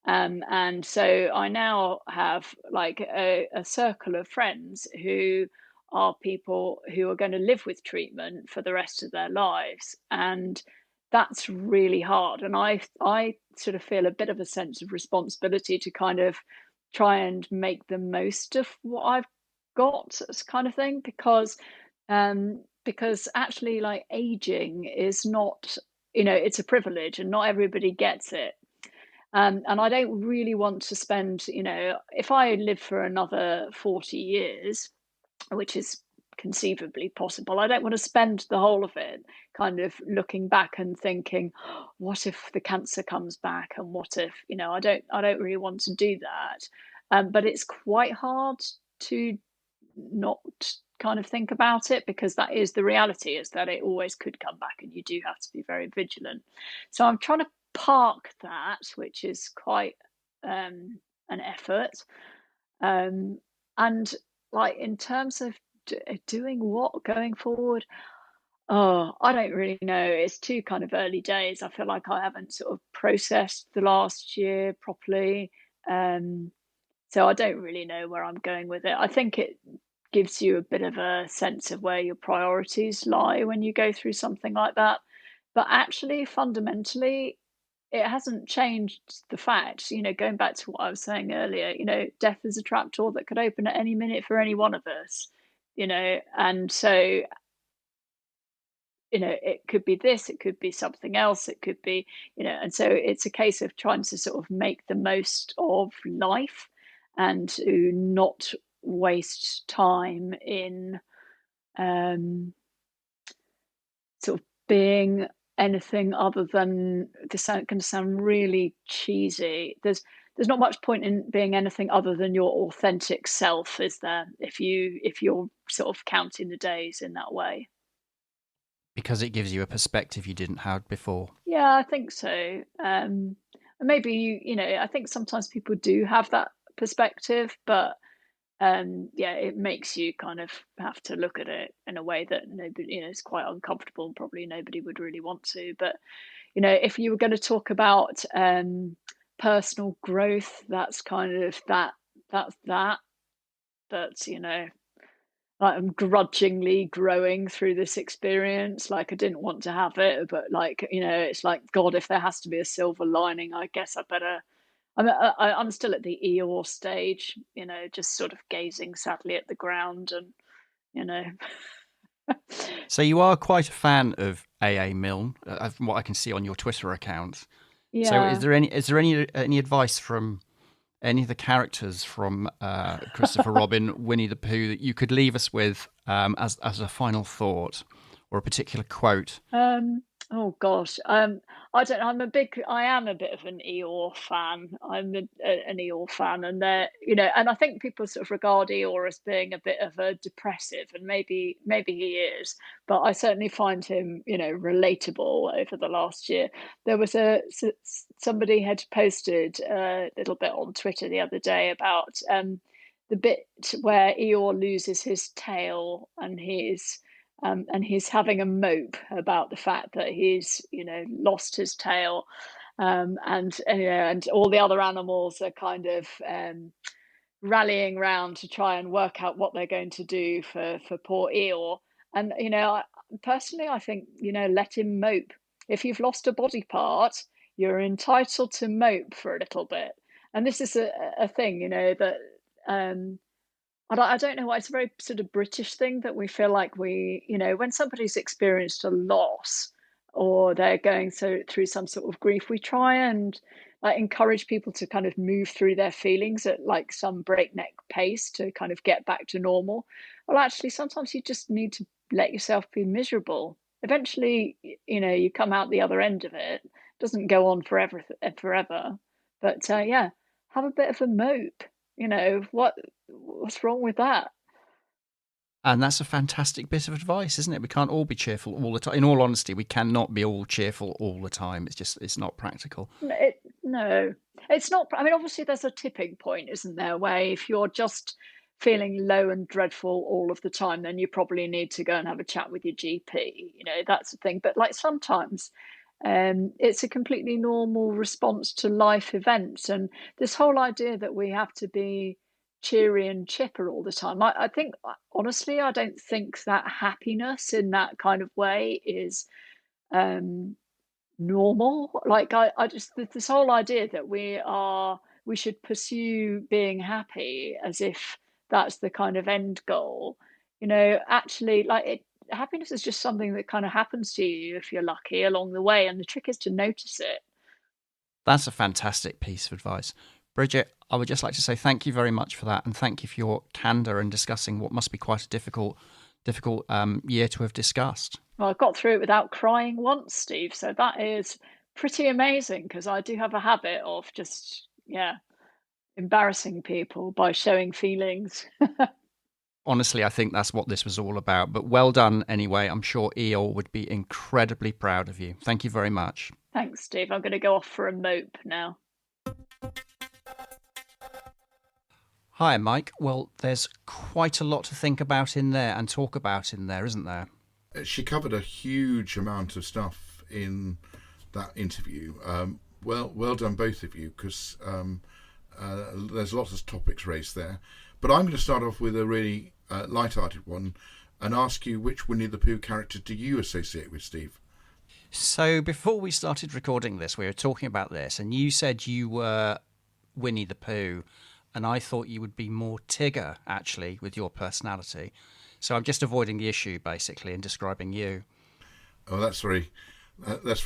And so I now have like a circle of friends who are people who are going to live with treatment for the rest of their lives. And that's really hard. And I sort of feel a bit of a sense of responsibility to kind of try and make the most of what I've got, this kind of thing, because actually, like, aging is not, it's a privilege, and not everybody gets it. And I don't really want to spend, if I live for another 40 years, which is conceivably possible, I don't want to spend the whole of it kind of looking back and thinking, what if the cancer comes back, and what if, I don't really want to do that. But it's quite hard to not kind of think about it, because that is the reality, is that it always could come back, and you do have to be very vigilant. So I'm trying to park that, which is quite an effort. And like, in terms of doing what going forward, oh, I don't really know. It's too kind of early days. I feel like I haven't sort of processed the last year properly. Um, so I don't really know where I'm going with it. I think it gives you a bit of a sense of where your priorities lie when you go through something like that. But actually, fundamentally, it hasn't changed the fact, going back to what I was saying earlier, death is a trapdoor that could open at any minute for any one of us, and so, it could be this, it could be something else, it could be, and so it's a case of trying to sort of make the most of life, and to not waste time in sort of being anything other than, this is going to sound really cheesy. There's not much point in being anything other than your authentic self, is there? If you're sort of counting the days in that way. Because it gives you a perspective you didn't have before. Yeah, I think so. And maybe I think sometimes people do have that perspective, but yeah, it makes you kind of have to look at it in a way that nobody, is quite uncomfortable, and probably nobody would really want to. But if you were going to talk about personal growth, that's kind of that's that. But like, I'm grudgingly growing through this experience. Like, I didn't want to have it, but like, it's like, God, if there has to be a silver lining, I guess I better. I'm still at the Eeyore stage, just sort of gazing sadly at the ground, and you know. So you are quite a fan of A.A. Milne, from what I can see on your Twitter account. So Yeah. is there any advice from any of the characters from Christopher Robin, Winnie the Pooh, that you could leave us with as a final thought, or a particular quote? Oh gosh. I don't know. I am a bit of an Eeyore fan. An Eeyore fan, and and I think people sort of regard Eeyore as being a bit of a depressive, and maybe he is, but I certainly find him, relatable over the last year. There was somebody had posted a little bit on Twitter the other day about the bit where Eeyore loses his tail, and he's having a mope about the fact that he's lost his tail, and all the other animals are kind of rallying round to try and work out what they're going to do for poor Eeyore. And personally, I think, let him mope. If you've lost a body part, you're entitled to mope for a little bit. And this is a thing, that I don't know why, it's a very sort of British thing that we feel like when somebody's experienced a loss, or they're going through some sort of grief, we try and encourage people to kind of move through their feelings at like some breakneck pace to kind of get back to normal. Well, actually, sometimes you just need to let yourself be miserable. Eventually, you come out the other end of it. It doesn't go on forever. But yeah, have a bit of a mope. What's wrong with that? And that's a fantastic bit of advice, isn't it? We can't all be cheerful all the time. In all honesty, we cannot be all cheerful all the time. It's not practical. No, it's not. I mean, obviously, there's a tipping point, isn't there, where if you're just feeling low and dreadful all of the time, then you probably need to go and have a chat with your GP. That's the thing. But like, sometimes it's a completely normal response to life events. And this whole idea that we have to be cheery and chipper all the time, I think, honestly, I don't think that happiness in that kind of way is normal. Like I just this whole idea that we should pursue being happy as if that's the kind of end goal. Actually, happiness is just something that kind of happens to you if you're lucky along the way, and the trick is to notice it. That's a fantastic piece of advice. Bridget, I would just like to say thank you very much for that, and thank you for your candour in discussing what must be quite a difficult year to have discussed. Well, I got through it without crying once, Steve, so that is pretty amazing, because I do have a habit of just, embarrassing people by showing feelings. Honestly, I think that's what this was all about. But well done anyway. I'm sure Eeyore would be incredibly proud of you. Thank you very much. Thanks, Steve. I'm going to go off for a mope now. Hi, Mike. Well, there's quite a lot to think about in there and talk about in there, isn't there? She covered a huge amount of stuff in that interview. Well done, both of you, because there's lots of topics raised there. But I'm going to start off with a really light-hearted one and ask you, which Winnie the Pooh character do you associate with, Steve? So before we started recording this, we were talking about this, and you said you were Winnie the Pooh, and I thought you would be more Tigger, actually, with your personality. So I'm just avoiding the issue, basically, and describing you. Oh, that's very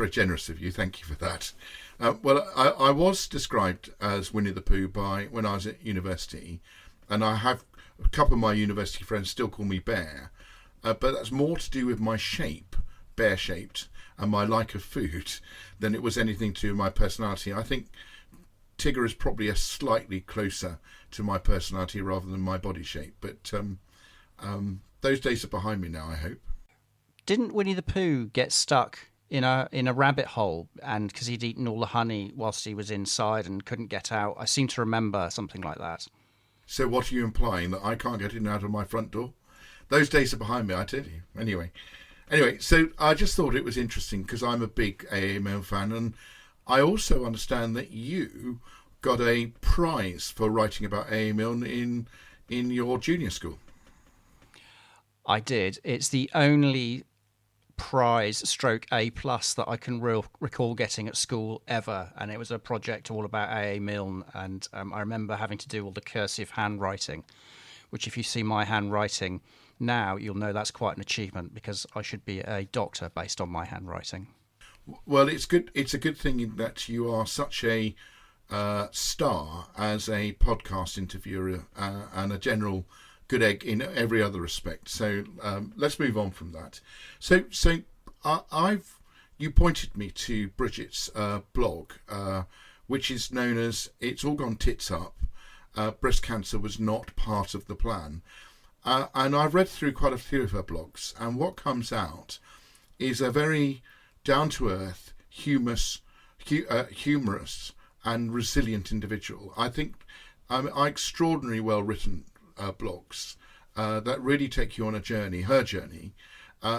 generous of you. Thank you for that. I was described as Winnie the Pooh when I was at university, and I have a couple of my university friends still call me Bear, but that's more to do with my shape, bear-shaped, and my like of food than it was anything to my personality. I think Tigger is probably a slightly closer to my personality rather than my body shape, but those days are behind me now, I hope. Didn't Winnie the Pooh get stuck in a rabbit hole, and because he'd eaten all the honey whilst he was inside and couldn't get out? I seem to remember something like that. So what are you implying, that I can't get in and out of my front door? Those days are behind me, I tell you. Anyway, so I just thought it was interesting because I'm a big A.A. Milne fan, and I also understand that you got a prize for writing about A.A. Milne in your junior school. I did. It's the only prize / A+ that I can recall getting at school ever, and it was a project all about A.A. Milne, and I remember having to do all the cursive handwriting, which if you see my handwriting now, you'll know that's quite an achievement, because I should be a doctor based on my handwriting. Well, it's good. It's a good thing that you are such a star as a podcast interviewer and a general good egg in every other respect. So let's move on from that. So you pointed me to Bridget's blog, which is known as "It's All Gone Tits Up. Breast cancer was not part of the plan." And I've read through quite a few of her blogs, and what comes out is a very down-to-earth, humorous and resilient individual. I think are extraordinarily well-written blogs that really take you on a journey, her journey,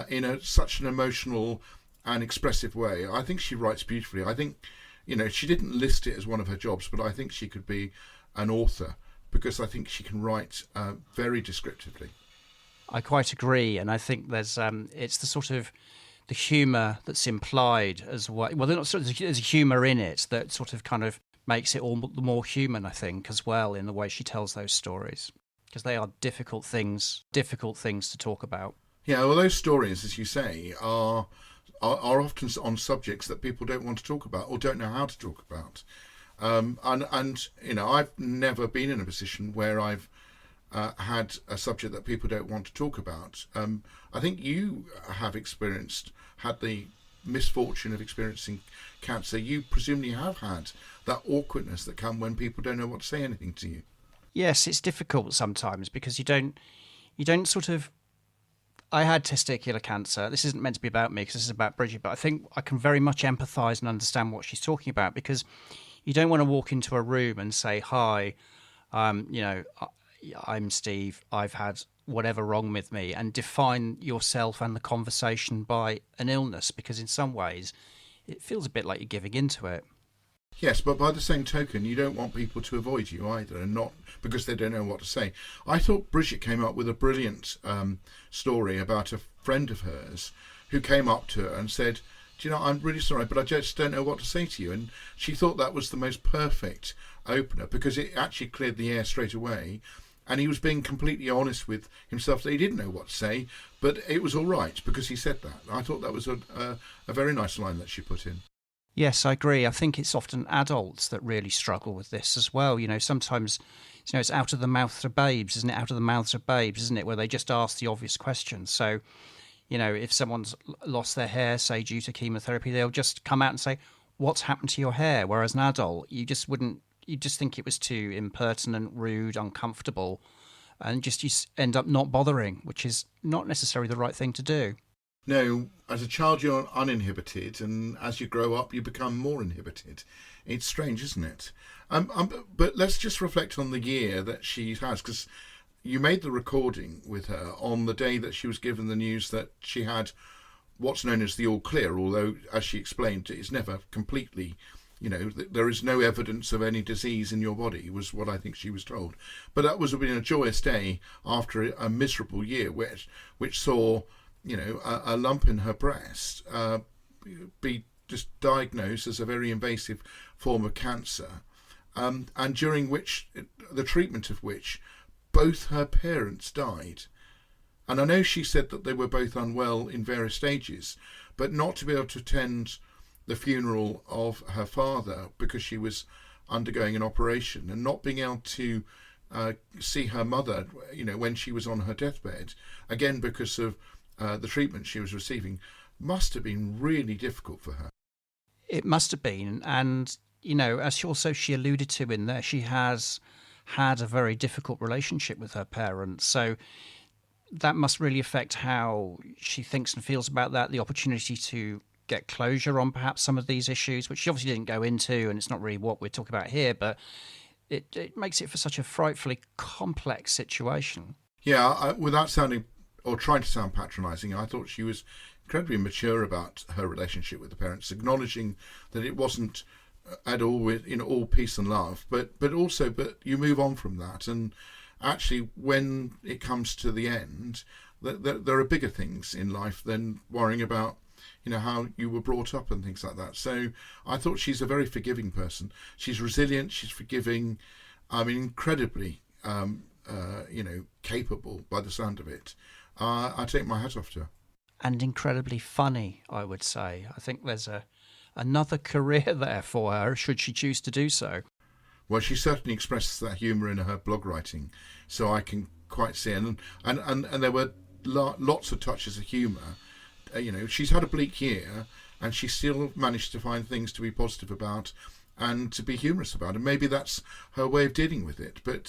in such an emotional and expressive way. I think she writes beautifully. I think, she didn't list it as one of her jobs, but I think she could be an author, because I think she can write very descriptively. I quite agree, and I think there's it's the sort of the humour that's implied as well. Well, there's a humour in it that sort of kind of makes it all the more human, I think, as well, in the way she tells those stories, because they are difficult things to talk about. Yeah, well, those stories, as you say, are often on subjects that people don't want to talk about or don't know how to talk about. And I've never been in a position where I've had a subject that people don't want to talk about. I think you have had the misfortune of experiencing cancer. You presumably have had that awkwardness that comes when people don't know what to say anything to you. Yes, it's difficult sometimes because you don't sort of. I had testicular cancer. This isn't meant to be about me because this is about Bridget, but I think I can very much empathise and understand what she's talking about, because you don't want to walk into a room and say, "Hi, I'm Steve. I've had whatever wrong with me," and define yourself and the conversation by an illness, because in some ways it feels a bit like you're giving into it. Yes, but by the same token, you don't want people to avoid you either, and not because they don't know what to say. I thought Bridget came up with a brilliant story about a friend of hers who came up to her and said, do you know, I'm really sorry, but I just don't know what to say to you. And she thought that was the most perfect opener because it actually cleared the air straight away. And he was being completely honest with himself that he didn't know what to say, but it was all right because he said that. I thought that was a very nice line that she put in. Yes, I agree. I think it's often adults that really struggle with this as well. Sometimes, it's out of the mouths of babes, isn't it? Out of the mouths of babes, isn't it? Where they just ask the obvious questions. So, if someone's lost their hair, say due to chemotherapy, they'll just come out and say, "What's happened to your hair?" Whereas an adult, you just think it was too impertinent, rude, uncomfortable, and you end up not bothering, which is not necessarily the right thing to do. No, as a child you're uninhibited, and as you grow up you become more inhibited. It's strange, isn't it? But let's just reflect on the year that she has, because you made the recording with her on the day that she was given the news that she had what's known as the all clear, although, as she explained, it's never completely, there is no evidence of any disease in your body, was what I think she was told. But that was been a joyous day after a miserable year, which saw, a lump in her breast be just diagnosed as a very invasive form of cancer, and during which the treatment of which both her parents died. And I know she said that they were both unwell in various stages, but not to be able to attend the funeral of her father because she was undergoing an operation, and not being able to see her mother, when she was on her deathbed, again because of the treatment she was receiving, must have been really difficult for her. It must have been, and as she alluded to in there, she has had a very difficult relationship with her parents, so that must really affect how she thinks and feels about that, the opportunity to get closure on perhaps some of these issues, which she obviously didn't go into, and it's not really what we're talking about here, but it makes it for such a frightfully complex situation. Yeah, without sounding or trying to sound patronising, I thought she was incredibly mature about her relationship with the parents, acknowledging that it wasn't at all with all peace and love, but you move on from that, and actually when it comes to the end, there are bigger things in life than worrying about how you were brought up and things like that. So I thought she's a very forgiving person. She's resilient, she's forgiving, incredibly capable by the sound of it. I take my hat off to her. And incredibly funny, I would say. I think there's another career there for her, should she choose to do so. Well, she certainly expresses that humour in her blog writing, so I can quite see it. And there were lots of touches of humour. She's had a bleak year, and she still managed to find things to be positive about and to be humorous about. And maybe that's her way of dealing with it. But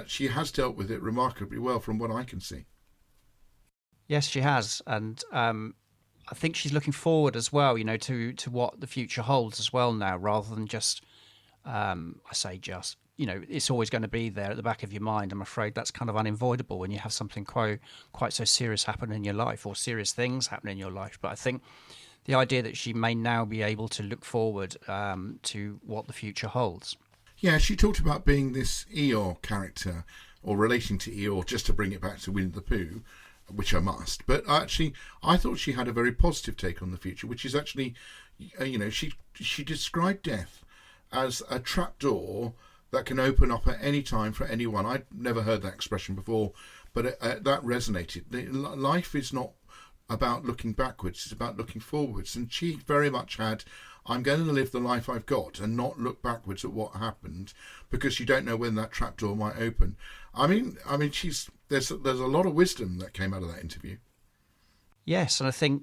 she has dealt with it remarkably well from what I can see. Yes, she has. And I think she's looking forward as well, to what the future holds as well now, rather than just, it's always going to be there at the back of your mind. I'm afraid that's kind of unavoidable when you have something quite so serious happen in your life, or serious things happen in your life. But I think the idea that she may now be able to look forward to what the future holds. Yeah, she talked about being this Eeyore character, or relating to Eeyore, just to bring it back to Winnie the Pooh, which I must. But actually, I thought she had a very positive take on the future, which is actually, she described death as a trapdoor that can open up at any time for anyone. I'd never heard that expression before, but that resonated. Life is not about looking backwards, it's about looking forwards. And she very much had, I'm going to live the life I've got and not look backwards at what happened, because you don't know when that trapdoor might open. There's a lot of wisdom that came out of that interview. Yes, and I think,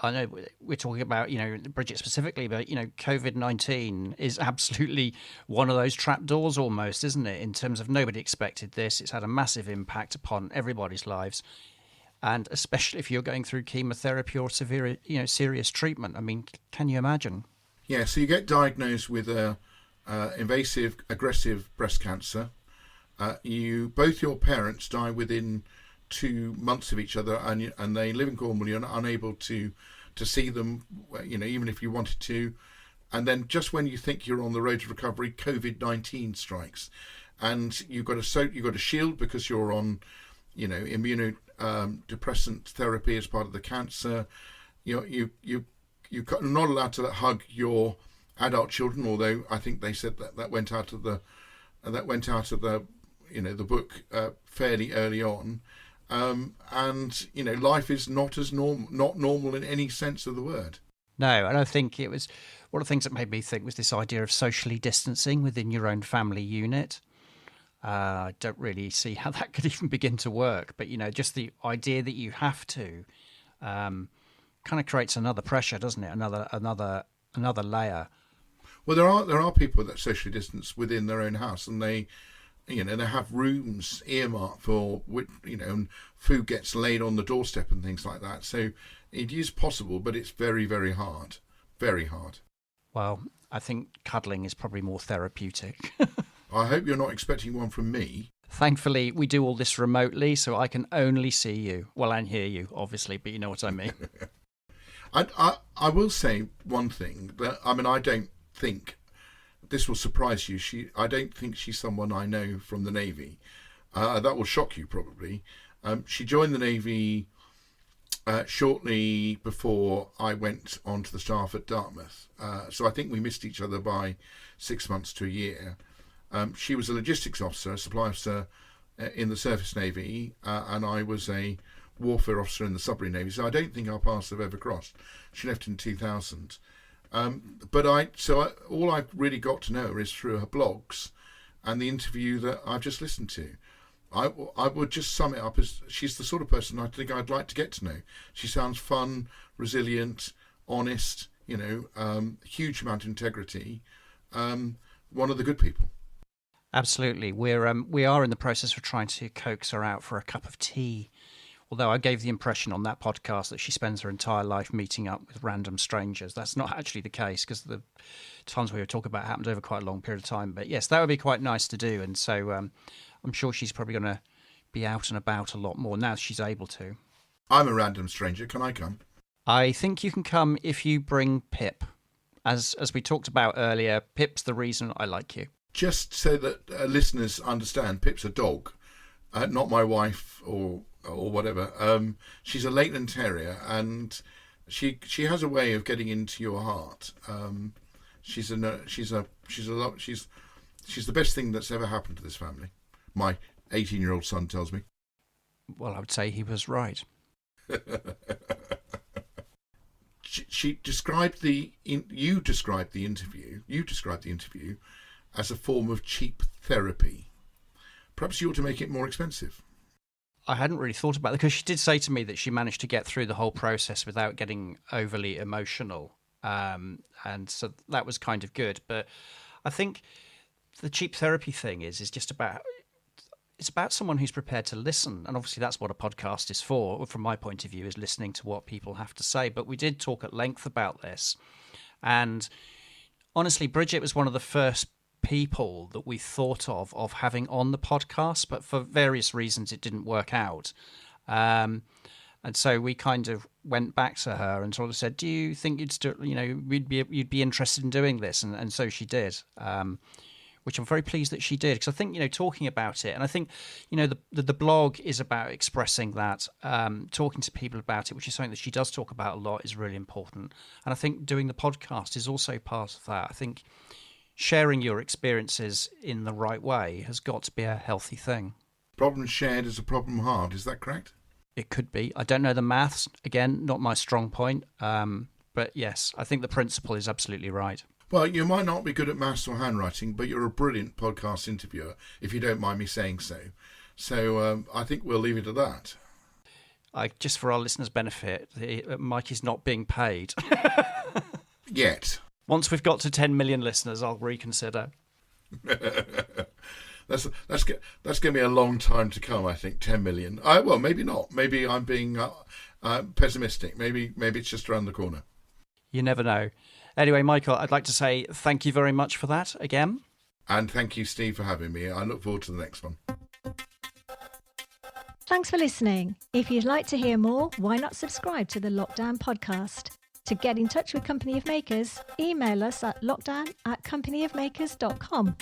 I know we're talking about, Bridget specifically, but, COVID-19 is absolutely one of those trapdoors almost, isn't it? In terms of nobody expected this. It's had a massive impact upon everybody's lives. And especially if you're going through chemotherapy or severe, serious treatment. I mean, can you imagine? Yeah, so you get diagnosed with invasive, aggressive breast cancer. Both your parents die within 2 months of each other, and they live in Cornwall. You're not unable to see them, even if you wanted to. And then just when you think you're on the road to recovery, COVID-19 strikes, and you've got a shield because you're on, immunodepressant therapy as part of the cancer. you're not allowed to hug your adult children, although I think they said that went out of the the book fairly early on. And life is not normal in any sense of the word. No, and I think it was one of the things that made me think was this idea of socially distancing within your own family unit. I don't really see how that could even begin to work, but just the idea that you have to kind of creates another pressure, doesn't it? Another layer. Well, there are people that socially distance within their own house, and they have rooms earmarked for, and food gets laid on the doorstep and things like that. So it is possible, but it's very, very hard. Very hard. Well, I think cuddling is probably more therapeutic. I hope you're not expecting one from me. Thankfully, we do all this remotely, so I can only see you. Well, and hear you, obviously, but you know what I mean. I will say one thing. I don't think this will surprise you. I don't think she's someone I know from the Navy. That will shock you probably. She joined the Navy shortly before I went onto the staff at Dartmouth. So I think we missed each other by 6 months to a year. She was a logistics officer, a supply officer in the Surface Navy, and I was a warfare officer in the Submarine Navy. So I don't think our paths have ever crossed. She left in 2000. All I've really got to know her is through her blogs and the interview that I've just listened to. I would just sum it up as she's the sort of person I think I'd like to get to know. She sounds fun, resilient, honest, huge amount of integrity, one of the good people. Absolutely. We are in the process of trying to coax her out for a cup of tea. Although I gave the impression on that podcast that she spends her entire life meeting up with random strangers. That's not actually the case, because the times we were talking about happened over quite a long period of time. But yes, that would be quite nice to do. And so I'm sure she's probably going to be out and about a lot more now she's able to. I'm a random stranger. Can I come? I think you can come if you bring Pip. As we talked about earlier, Pip's the reason I like you. Just so that listeners understand, Pip's a dog, not my wife or whatever. She's a Lakeland Terrier, and she has a way of getting into your heart. She's the best thing that's ever happened to this family. My 18-year-old son tells me. Well, I would say he was right. She described you described the interview as a form of cheap therapy. Perhaps you ought to make it more expensive. I hadn't really thought about it, because she did say to me that she managed to get through the whole process without getting overly emotional. And so that was kind of good. But I think the cheap therapy thing is just about, it's about someone who's prepared to listen. And obviously that's what a podcast is for, from my point of view, is listening to what people have to say. But we did talk at length about this. And honestly, Bridget was one of the first people that we thought of having on the podcast, but for various reasons it didn't work out. And so we kind of went back to her and sort of said, do you think you'd be interested in doing this? And so she did, which I'm very pleased that she did, because I think, talking about it, and I think, the blog is about expressing that, talking to people about it, which is something that she does talk about a lot, is really important. And I think doing the podcast is also part of that. I think sharing your experiences in the right way has got to be a healthy thing. Problem shared is a problem halved, is that correct? It could be. I don't know the maths. Again, not my strong point. But yes, I think the principle is absolutely right. Well, you might not be good at maths or handwriting, but you're a brilliant podcast interviewer, if you don't mind me saying so. So I think we'll leave it at that. Just for our listeners' benefit, Mike is not being paid. Yet. Once we've got to 10 million listeners, I'll reconsider. That's going to be a long time to come, I think, 10 million. Well, maybe not. Maybe I'm being pessimistic. Maybe it's just around the corner. You never know. Anyway, Michael, I'd like to say thank you very much for that again. And thank you, Steve, for having me. I look forward to the next one. Thanks for listening. If you'd like to hear more, why not subscribe to the Lockdown podcast? To get in touch with Company of Makers, email us at lockdown@companyofmakers.com.